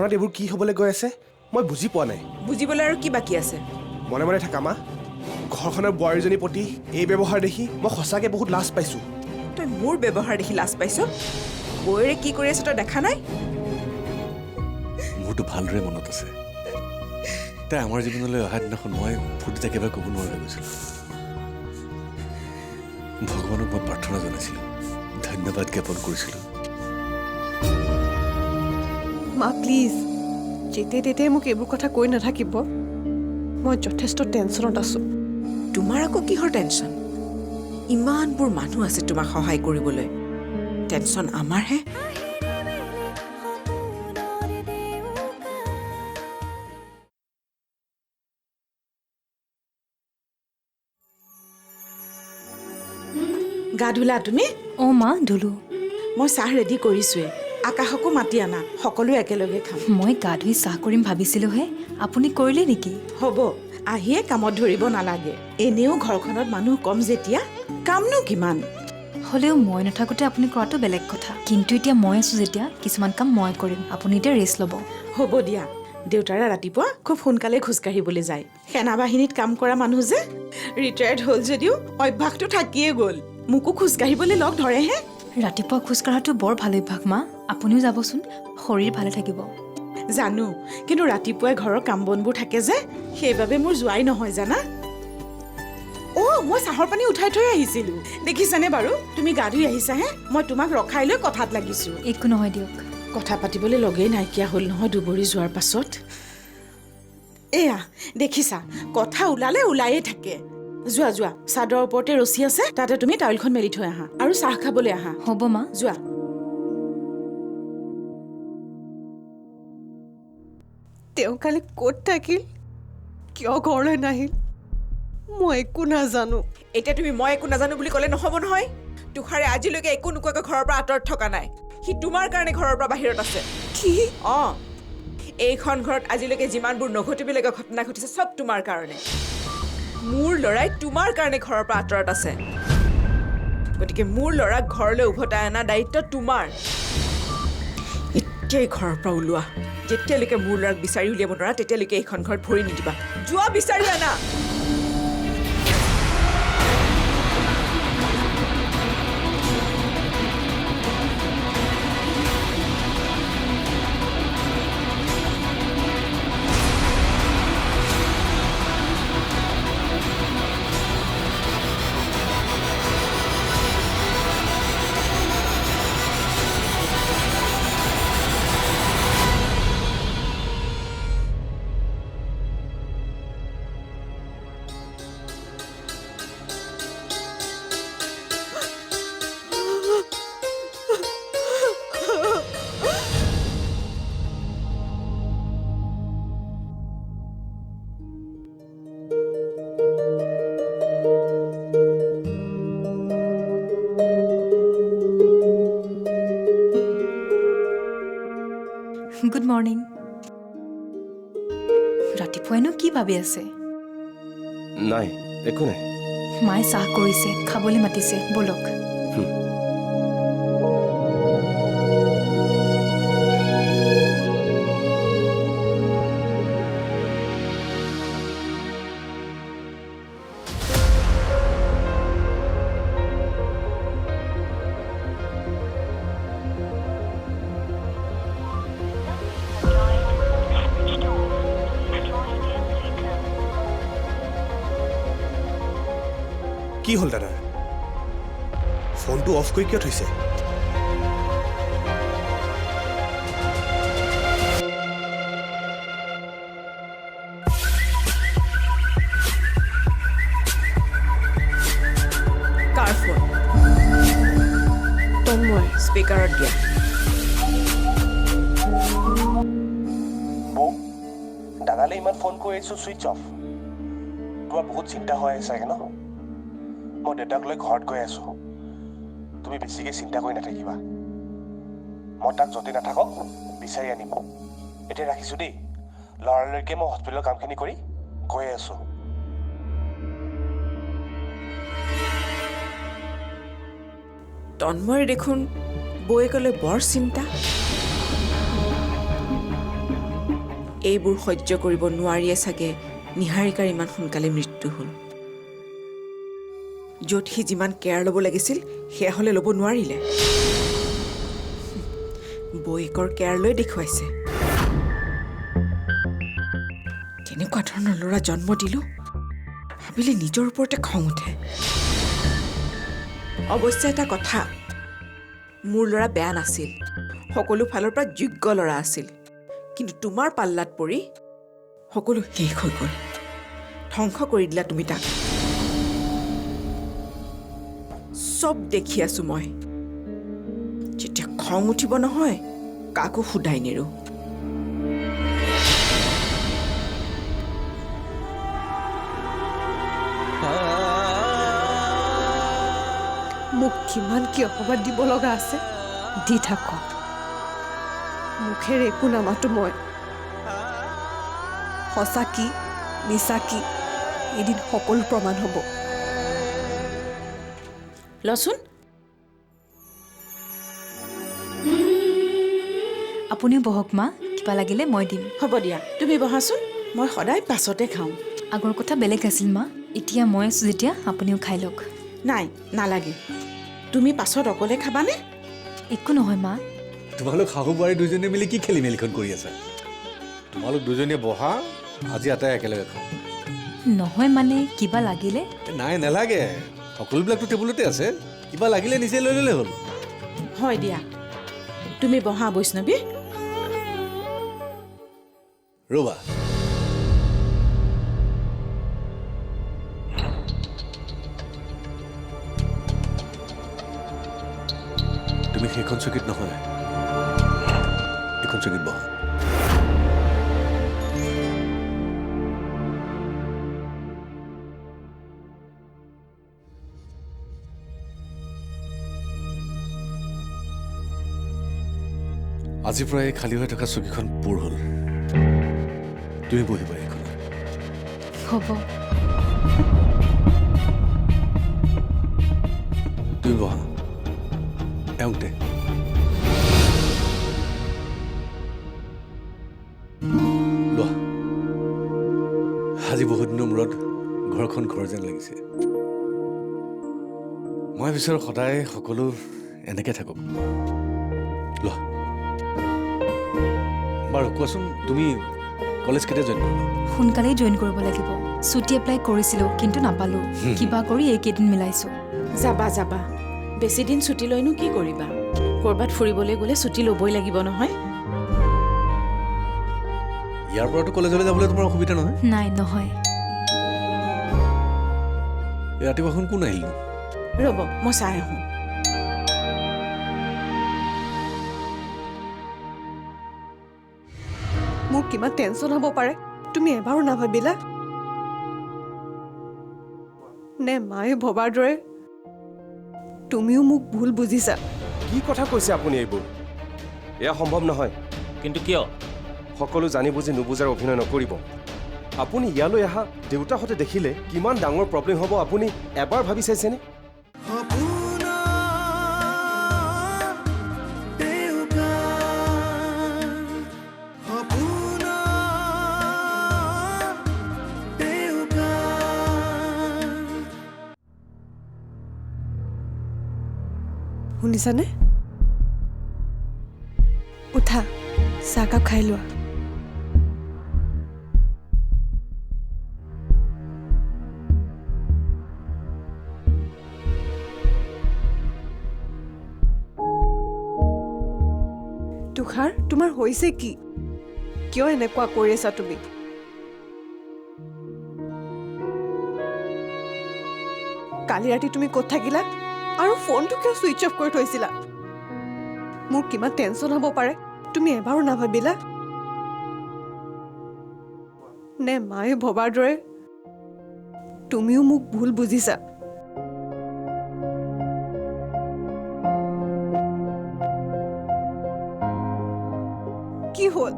ঘৰখনত এইবোৰ কি হ'বলৈ গৈ আছে মই বুজি পোৱা নাই। বুজিবলৈ আৰু কি বাকী আছে? মনে মনে থাকা মা। ঘৰখনৰ বোৱাৰীজনীৰ প্ৰতি এই ব্যৱহাৰ দেখি মই সঁচাকৈ বহুত লাজ পাইছোঁ। তই মোৰ ব্যৱহাৰ দেখি লাজ পাইছ? বৌৰে কি কৰি আছে তই দেখা নাই? মোৰতো ভালদৰে মনত আছে। তাই আমাৰ জীৱনলৈ অহা দিনাখন মই ফূৰ্তিত একেবাৰে ক'ব নোৱাৰা হৈ গৈছিলোঁ। ভগৱানক মই প্ৰাৰ্থনা জনাইছিলোঁ, ধন্যবাদ জ্ঞাপন কৰিছিলোঁ। মা প্লিজ যেতিয়াই তেতিয়াই মোক এইবোৰ কথা কৈ নাথাকিব। মই যথেষ্ট টেনশ্যনত আছোঁ। তোমাৰ আকৌ কিহৰ টেনশ্যন? ইমানবোৰ মানুহ আছে তোমাক সহায় কৰিবলৈ। টেনশ্যন আমাৰহে। গা ধুলা তুমি? অঁ মা ধুলো। মই চাহ ৰেডি কৰিছোৱে। আকাশকো মাতি আনা, সকলোৱে একেলগে খাম। মই গা ধুই চাহ কৰিম ভাবিছিলোহে, আপুনি কৰিলে নেকি? হ'ব, আহিয়ে কামত ধৰিব নালাগে। এনেও ঘৰখনত মানুহ কম যেতিয়া কামনো কিমান। হ'লেও মই নাথাকোঁতে আপুনি কৰাটো বেলেগ কথা। কিন্তু এতিয়া মই আছোঁ যেতিয়া কিছুমান কাম মই কৰিম, আপুনি এতিয়া ৰেষ্ট ল'ব। হ'ব দিয়া। দেউতাৰে ৰাতিপুৱা খুব সোনকালে খোজকাঢ়িবলৈ যায়। সেনা বাহিনীত কাম কৰা মানুহ যে, ৰিটায়াৰ্ড হ'ল যদিও অভ্যাসটো থাকিয়ে গ'ল। মোকো খোজকাঢ়িবলৈ লগ ধৰেহে। ৰাতিপুৱা খোজ কঢ়াটো বৰ ভাল অভ্যাস মা, আপুনিও যাবচোন, শৰীৰ ভালে থাকিব। জানো, কিন্তু ৰাতিপুৱাই ঘৰৰ কাম বনবোৰ থাকে যে, সেইবাবে মোৰ যোৱাই নহয় জানা। মই চাহৰ পানী উঠাই থৈ আহিছিলোঁ। দেখিছানে বাৰু? তুমি গা ধুই আহিছাহে, মই তোমাক ৰখাই লৈ কথাত লাগিছোঁ। একো নহয় দিয়ক। কথা পাতিবলৈ লগেই নাইকিয়া হ'ল নহয় দুবৰি যোৱাৰ পাছত। এয়া দেখিছা, কথা ওলালে ওলায়ে থাকে। যোৱা যোৱা, চাদৰ ওপৰতে ৰছী আছে, তাতে তুমি টাৱেলখন মেলি থৈ আহা আৰু চাহ খাবলৈ আহা। হ'ব মা। যোৱা। তেওঁ কালি ক'ত থাকিল, কিয় ঘৰলৈ নাহিল, মই একো নাজানো। এতিয়া তুমি মই একো নাজানো বুলি ক'লে নহ'ব নহয়। তুষাৰে আজিলৈকে একো নোকোৱাকৈ ঘৰৰ পৰা আঁতৰত থকা নাই। সি তোমাৰ কাৰণে ঘৰৰ পৰা বাহিৰত আছে। কি? এইখন ঘৰত আজিলৈকে যিমানবোৰ নঘটিবলগীয়া ঘটনা ঘটিছে চব তোমাৰ কাৰণে। মোৰ ল'ৰাই তোমাৰ কাৰণে ঘৰৰ পৰা আঁতৰত আছে। গতিকে মোৰ ল'ৰাক ঘৰলৈ উভতাই অনা দায়িত্ব তোমাৰ। এতিয়াই ঘৰৰ পৰা ওলোৱা। যেতিয়ালৈকে মোৰ ল'ৰাক বিচাৰি উলিয়াব নোৱাৰা তেতিয়ালৈকে এইখন ঘৰত ভৰি নিদিবা। যোৱা, বিচাৰি আনা। Good morning. ৰাতিপুৱাইনো কি ভাবি আছে? নাই, একো নাই। মায়ে চাহ কৰিছে, খাবলৈ মাতিছে, ব'লক। কি হ'ল দাদা? ফোনটো অফ কৰি কিয় থৈছে? কাৰ ফোন? তন্ময়। স্পীকাৰত দিয়া। বৌ, দাদালৈ ইমান ফোন কৰি আছোঁ, ছুইচ অফ। তোমাৰ বহুত চিন্তা হৈ আছে চাগে ন? মই দেউতাক লৈ ঘৰত গৈ আছোঁ। তুমি বেছিকৈ চিন্তা কৰি নাথাকিবা। মই তাক য'তে নাথাকক বিচাৰি আনিম। এতিয়া ৰাখিছোঁ দেই। লৰালৰিকৈ মই হস্পিটেলৰ কামখিনি কৰি গৈ আছোঁ। তন্ময়ৰ দেখোন বৌয়েকলৈ বৰ চিন্তা। এইবোৰ সহ্য কৰিব নোৱাৰিয়ে চাগে নিহাৰিকাৰ ইমান সোনকালে মৃত্যু হ'ল। য'ত সি যিমান কেয়াৰ ল'ব লাগিছিল সেয়া হ'লে ল'ব নোৱাৰিলে। বৌয়েকৰ কেয়াৰ লৈ দেখুৱাইছে। তেনেকুৱা ধৰণৰ ল'ৰা জন্ম দিলোঁ ভাবিলে নিজৰ ওপৰতে খং উঠে। অৱশ্যে এটা কথা, মোৰ ল'ৰা বেয়া নাছিল, সকলো ফালৰ পৰা যোগ্য ল'ৰা আছিল। কিন্তু তোমাৰ পাল্লাত পৰি সকলো শেষ হৈ গ'ল। ধ্বংস কৰি দিলা তুমি তাক। চব দেখি আছো মই। যেতিয়া খং উঠিব নহয় কাকো সোধাই নেৰো। মোক কিমান কি অপবাদ দিব লগা আছে দি থাকক। মুখেৰে একো নামাতো মই। সঁচা কি মিছা কি এদিন সকলো প্ৰমাণ হ'ব। লচোন আপুনিও বহক মা, কিবা লাগিলে মই দিম। হ'ব দিয়া, তুমি বহাচোন, মই সদায় পাছতে খাওঁ। আগৰ কথা বেলেগ আছিল মা, এতিয়া মই আছোঁ যেতিয়া আপুনিও খাই লওক। নাই নালাগে, তুমি পাছত অকলে খাবানে? একো নহয় মা। তোমালোক শাহু বোৱাৰী দুজনীয়ে মিলি কি খেলি মেলিখন কৰি আছা? তোমালোক দুজনীয়ে বহা, আজি আটাই একেলগে খাওঁ। নহয় মানে কিবা লাগিলে? নাই নালাগে, সকলোবিলাকতো টেবুলতে আছে। কিবা লাগিলে নিজে লৈ ল'লে হ'ল। হয় দিয়া, তুমি বহা বৈষ্ণৱী। ৰ'বা, তুমি সেইখন চকীত নহয়, এইখন চকীত বহা। আজিৰ পৰা এই খালী হৈ থকা চকীখন পূৰ হ'ল। তুমি বহিবা এইখনত। হ'ব। তুমি বহা এওঁতে। লোৱা, আজি বহুত দিনৰ মূৰত ঘৰখন ঘৰ যেন লাগিছে। মই বিচাৰোঁ সদায় সকলো এনেকে থাকক। লোৱা। বাৰু কোৱাচোন, তুমি কলেজ কেতিয়া জইন কৰিবা? সোনকালেই জইন কৰিব লাগিব। ছুটি এপ্লাই কৰিছিলোঁ কিন্তু নাপালোঁ। কিবা কৰি এইকেইদিন মিলাইছোঁ। যাবা যাবা, বেছি দিন ছুটি লৈনো কি কৰিবা? ক'ৰবাত ফুৰিবলৈ গ'লে ছুটি ল'বই লাগিব নহয়। ইয়াৰ পৰাতো কলেজলৈ যাবলৈ তোমাৰ অসুবিধা নহয়? নাই নহয়। এই ৰাতিপুৱাখন কোন আহিল? ৰ'ব মই চাই আহোঁ। মোৰ কিমান টেনশ্যন হ'ব পাৰে তুমি এবাৰো নাভাবিলা? নে মায়ে ভবাৰ দৰে তুমিও মোক ভুল বুজিছা? কি কথা কৈছে আপুনি এইবোৰ? এয়া সম্ভৱ নহয়। কিন্তু কিয়? সকলো জানি বুজি নুবুজাৰ অভিনয় নকৰিব। আপুনি ইয়ালৈ অহা দেউতাহঁতে দেখিলে কিমান ডাঙৰ প্ৰব্লেম হ'ব আপুনি এবাৰ ভাবি চাইছেনে? শুনিছানে? উঠা, চাহকাপ খাই লোৱা। তুষাৰ, তোমাৰ হৈছে কি? কিয় এনেকুৱা কৰি আছা তুমি? কালি ৰাতি তুমি ক'ত থাকিলা আৰু ফোনটো কিয় ছুইচ অফ কৰি থৈছিলা? মোৰ কিমান টেনশ্যন হ'ব পাৰে তুমি এবাৰো নাভাবিলা? নে মায়ে ভবাৰ দৰে তুমিও মোক ভুল বুজিছা? কি হ'ল?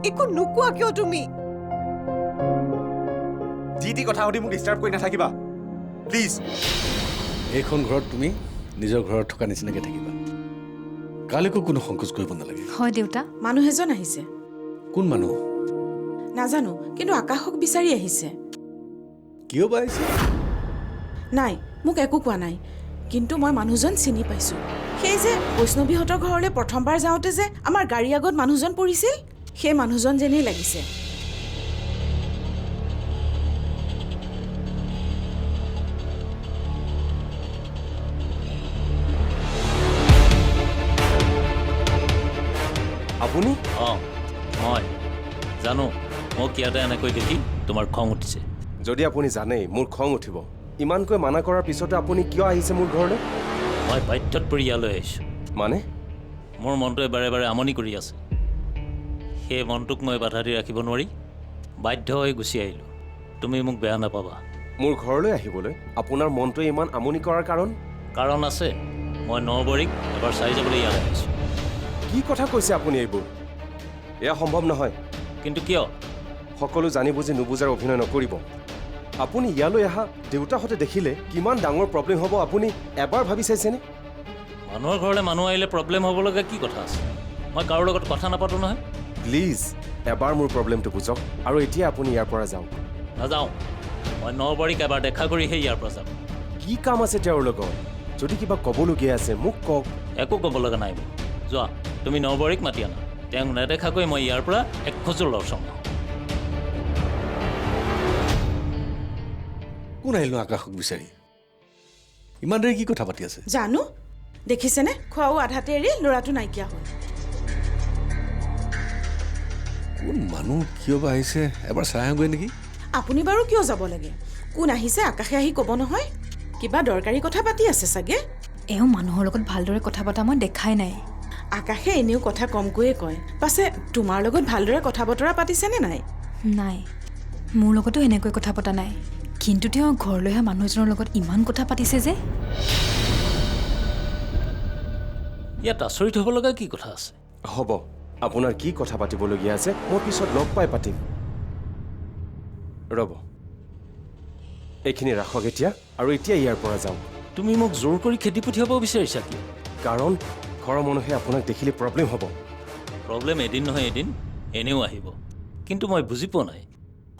একো নোকোৱা কিয় তুমি? যি কথা সুধি মোক ডিষ্টাৰ্ব কৰি নাথাকিবা প্লিজ। এইখন ঘৰত তুমি নিজৰ ঘৰত থকা নিচিনাকৈ থাকিবা। কালিকো কোনো সংকোচ কৰিব নালাগে। হয় দেউতা। মানুহ এজন আহিছে। কোন মানুহ? নাজানো, কিন্তু আকাশক বিচাৰি আহিছে। কিয় বা আহিছে? নাই, মোক একো কোৱা নাই, কিন্তু মই মানুহজন চিনি পাইছোঁ। সেই যে বৈষ্ণৱীহঁতৰ ঘৰলৈ প্ৰথমবাৰ যাওঁতে যে আমাৰ গাড়ী আগত মানুহজন পৰিছিল, সেই মানুহজন যেনেই লাগিছে। আপুনি? অঁ মই জানো, মোক ইয়াতে এনেকৈ দেখি তোমাৰ খং উঠিছে। যদি আপুনি জানেই মোৰ খং উঠিব, ইমানকৈ মানা কৰাৰ পিছতে আপুনি কিয় আহিছে মোৰ ঘৰলৈ? মই বাধ্যত পৰি ইয়ালৈ আহিছোঁ। মানে? মোৰ মনটোৱে বাৰে বাৰে আমনি কৰি আছে। সেই মনটোক মই বাধা দি ৰাখিব নোৱাৰি বাধ্য হৈ গুচি আহিলোঁ। তুমি মোক বেয়া নাপাবা। মোৰ ঘৰলৈ আহিবলৈ আপোনাৰ মনটোৱে ইমান আমনি কৰাৰ কাৰণ আছে। মই নৱৰীক এবাৰ চাই যাবলৈ ইয়ালৈ আহিছোঁ। কি কথা কৈছে আপুনি এইবোৰ? এয়া সম্ভৱ নহয়। কিন্তু কিয়? সকলো জানি বুজি নুবুজাৰ অভিনয় নকৰিব। আপুনি ইয়ালৈ অহা দেউতাহঁতে দেখিলে কিমান ডাঙৰ প্ৰব্লেম হ'ব আপুনি এবাৰ ভাবি চাইছেনে? মানুহৰ ঘৰলৈ মানুহ আহিলে প্ৰব্লেম হ'ব লগা কি কথা আছে? মই কাৰো লগত কথা নাপাতোঁ নহয়। প্লিজ এবাৰ মোৰ প্ৰব্লেমটো বুজক আৰু এতিয়া আপুনি ইয়াৰ পৰা যাওক। নাযাওঁ, মই নৱৰীক এবাৰ দেখা কৰিহে ইয়াৰ পৰা যাম। কি কাম আছে তেওঁৰ লগত? যদি কিবা ক'বলগীয়া আছে মোক কওক। একো ক'ব লগা নাই মোক। যোৱা, তুমি নৱৰীক মাতি আনা। তেওঁক নেদেখাকৈ মই ইয়াৰ পৰা এক খোজো লৰচৰ নহওঁ। কোন আহিলো আকাশক বিচাৰি? ইমান দেৰি কি কথা পাতি আছে? জানো, দেখিছেনে? খোৱাও আধাতে এৰি ল'ৰাটো নাইকিয়া হ'ল। কোন মানুহ, কিয় বা আহিছে? এবাৰ চাই আহোগৈ নেকি? আপুনি বাৰু কিয় যাব লাগে? কোন আহিছে আকাশে আহি ক'ব নহয়। কিবা দৰকাৰী কথা পাতি আছে চাগে। এওঁ মানুহৰ লগত ভালদৰে কথা পতা মই দেখাই নাই। আকাশে এনেও কথা কমকৈয়ে কয়। পাছে তোমাৰ লগত ভালদৰে কথা বতৰা পাতিছেনে নাই? নাই, মোৰ লগতো এনেকৈ কথা পতা নাই। কিন্তু তেওঁ ঘৰলৈ অহা মানুহ এজনৰ লগত ইমান কথা পাতিছে যে। ইয়াত আচৰিত হ'ব লগা কি কথা আছে? হ'ব, আপোনাৰ কি কথা পাতিবলগীয়া আছে মই পিছত লগ পাই পাতিম। ৰ'ব, এইখিনি ৰাখক এতিয়া, আৰু এতিয়া ইয়াৰ পৰা যাওক। তুমি মোক জোৰ কৰি খেদি পঠিয়াব বিচাৰিছা কিয়? কাৰণ ঘৰৰ মানুহে আপোনাক দেখিলে প্ৰব্লেম হ'ব। প্ৰব্লেম এদিন নহয় এদিন এনেও আহিব। কিন্তু মই বুজি পোৱা নাই,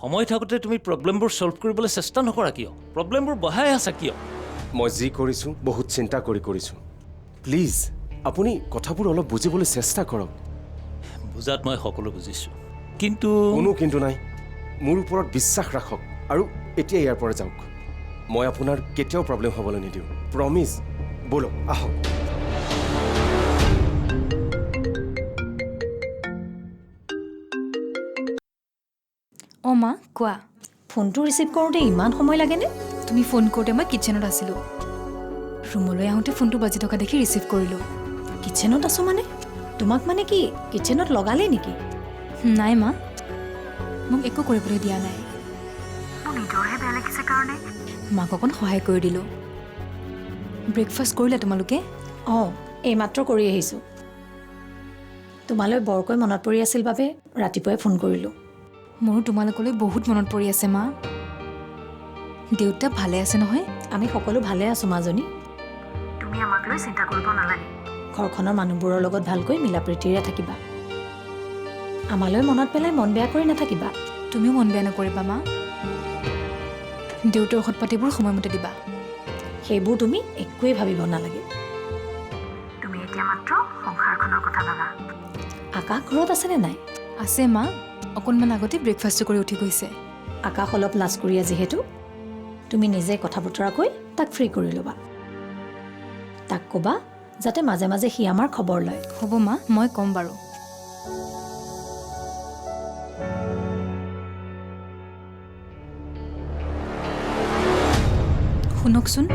সময় থাকোঁতে তুমি প্ৰব্লেমবোৰ ছল্ভ কৰিবলৈ চেষ্টা নকৰা কিয়? প্ৰব্লেমবোৰ বঢ়াই আছা কিয়? মই যি কৰিছোঁ বহুত চিন্তা কৰি কৰিছোঁ। প্লিজ আপুনি কথাবোৰ অলপ বুজিবলৈ চেষ্টা কৰক। বুজাত মই সকলো বুজিছোঁ, কিন্তু কোনো কিন্তু নাই। মোৰ ওপৰত বিশ্বাস ৰাখক আৰু এতিয়া ইয়াৰ পৰা যাওক। মই আপোনাৰ কেতিয়াও প্ৰব্লেম হ'বলৈ নিদিওঁ, প্ৰমিছ। ব'লক আহক। অঁ মা, কোৱা। ফোনটো ৰিচিভ কৰোঁতে ইমান সময় লাগেনে? তুমি ফোন কৰোঁতে মই কিটচেনত আছিলোঁ। ৰুমলৈ আহোঁতে ফোনটো বাজি থকা দেখি ৰিচিভ কৰিলোঁ। কিটচেনত আছোঁ মানে? তোমাক মানে কি কিটচেনত লগালেই নেকি? নাই মা, মোক একো কৰিবলৈ দিয়া নাই। নিজৰহে বেয়া লাগিছে কাৰণে মাক অকণ সহায় কৰি দিলোঁ। ব্ৰেকফাষ্ট কৰিলে তোমালোকে? অঁ, এইমাত্ৰ কৰি আহিছোঁ। তোমালৈ বৰকৈ মনত পৰি আছিল বাবে ৰাতিপুৱাই ফোন কৰিলোঁ। মোৰো তোমালোকলৈ বহুত মনত পৰি আছে মা। দেউতা ভালে আছে নহয়? আমি সকলো ভালে আছোঁ মাজনী। তুমি আমাক লৈ চিন্তা কৰিব নালাগে। ঘৰখনৰ মানুহবোৰৰ লগত ভালকৈ মিলা প্ৰীতিৰে থাকিবা। আমালৈ মনত পেলাই মন বেয়া কৰি নাথাকিবা। তুমিও মন বেয়া নকৰিবা মা। দেউতাৰ ঔষধ পাতিবোৰ সময়মতে দিবা। সেইবোৰ তুমি একোৱেই ভাবিব নালাগে। তুমি এতিয়া মাত্ৰ সংসাৰখনৰ কথা ভাবা। আকাশ ঘৰত আছেনে নাই? আছে মা, অকণমান আগতে ব্ৰেকফাষ্টটো কৰি উঠি গৈছে। আকাশ অলপ লাজ কৰি যিহেতু তুমি নিজে কথা বতৰা কৈ তাক ফ্ৰী কৰি ল'বা। তাক ক'বা যাতে মাজে মাজে সি আমাৰ খবৰ লয়। হ'ব মা, মই ক'ম বাৰু। শুনকচোন,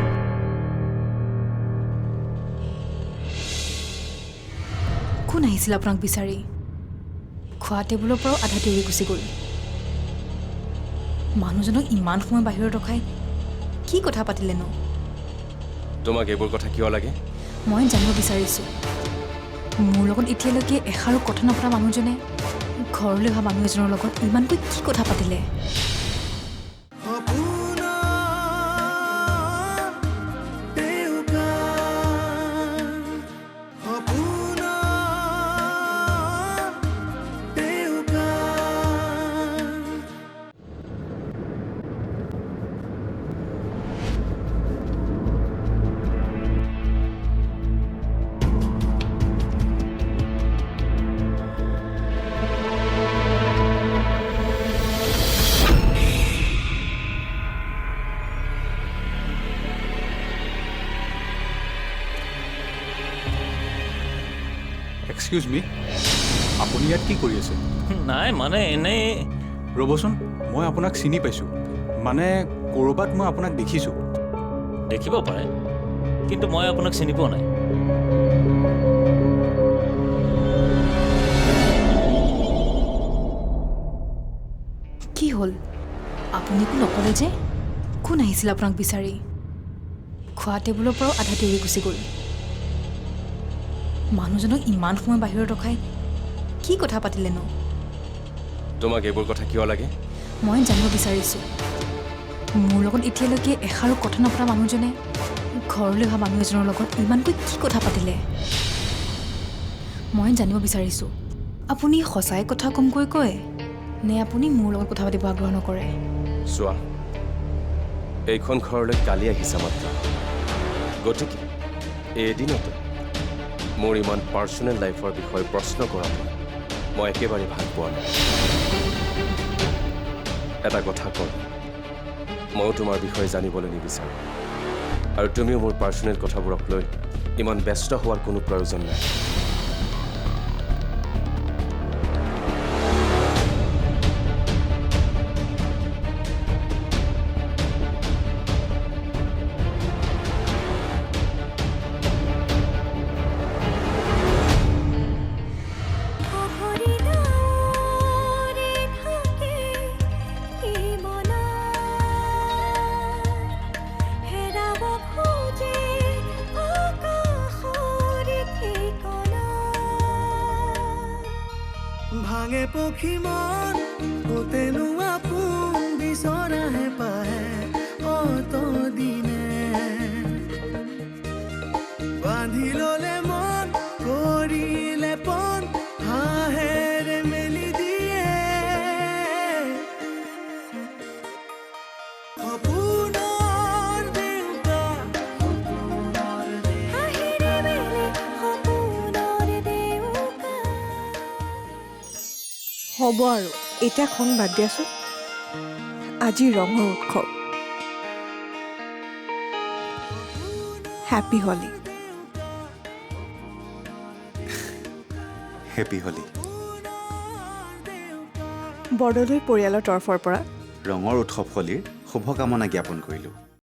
কোন আহিছিল আপোনাক বিচাৰি? খোৱা টেবুলৰ পৰাও আধা দেৰি গুচি গ'ল। মানুহজনক ইমান সময় বাহিৰত ৰখাই কি কথা পাতিলেনো? তোমাক এইবোৰ কথা কিয় লাগে? মই জানিব বিচাৰিছোঁ, মোৰ লগত এতিয়ালৈকে এষাৰো কথা নপতা মানুহজনে ঘৰলৈ অহা মানুহ এজনৰ লগত ইমানকৈ কি কথা পাতিলে? এক্সকিউজ মি, আপুনি ইয়াত কি কৰি আছে? নাই মানে এনেই ৰ'বচোন, মই আপোনাক চিনি পাইছোঁ, মানে ক'ৰবাত মই আপোনাক দেখিছোঁ। দেখিব পাৰে কিন্তু মই আপোনাক চিনি পোৱা নাই। কি হ'ল আপুনি একো নক'লে যে? কোন আহিছিল আপোনাক বিচাৰি? খোৱা টেবুলৰ পৰাও আধা দেৰি গুচি গ'ল। মানুহজনক ইমান সময় বাহিৰত ৰখাই কি কথা পাতিলেনো? তোমাক এইবোৰ কথা কিয় লাগে? মই জানিব বিচাৰিছোঁ, মোৰ লগত এতিয়ালৈকে এষাৰো কথা নপতা মানুহজনে ঘৰলৈ অহা মানুহ এজনৰ লগত ইমানকৈ কি কথা পাতিলে? মই জানিব বিচাৰিছোঁ, আপুনি সঁচাই কথা কমকৈ কয় নে আপুনি মোৰ লগত কথা পাতিব আগ্ৰহ নকৰে? চোৱা, এইখন ঘৰলৈ কালি আহিছা মাত্ৰ, গতিকে এদিনতে মোৰ ইমান পাৰ্চনেল লাইফৰ বিষয়ে প্ৰশ্ন কৰাটো মই একেবাৰে ভাল পোৱা নাই। এটা কথা কওঁ, ময়ো তোমাৰ বিষয়ে জানিবলৈ নিবিচাৰোঁ, আৰু তুমিও মোৰ পাৰ্চনেল কথাবোৰক লৈ ইমান ব্যস্ত হোৱাৰ কোনো প্ৰয়োজন নাই। ভাঙে পক্ষী মন হতেনো আপোন বিচৰাহে পাহে অত দিনে বান্ধি ললে মন কৰিলে পন হাঁহেৰে মেলি দিয়ে সপোনৰ দেউতা হাঁহিৰে মেলি সপোনৰ দেউতা। হ'ব আৰু এতিয়া খন বাদ দিয়াচোন। আজি ৰঙৰ উৎসৱ। হেপী হলি। হেপী হলি। বৰদলৈ পৰিয়ালৰ তৰফৰ পৰা ৰঙৰ উৎসৱ হোলীৰ শুভকামনা জ্ঞাপন কৰিলোঁ।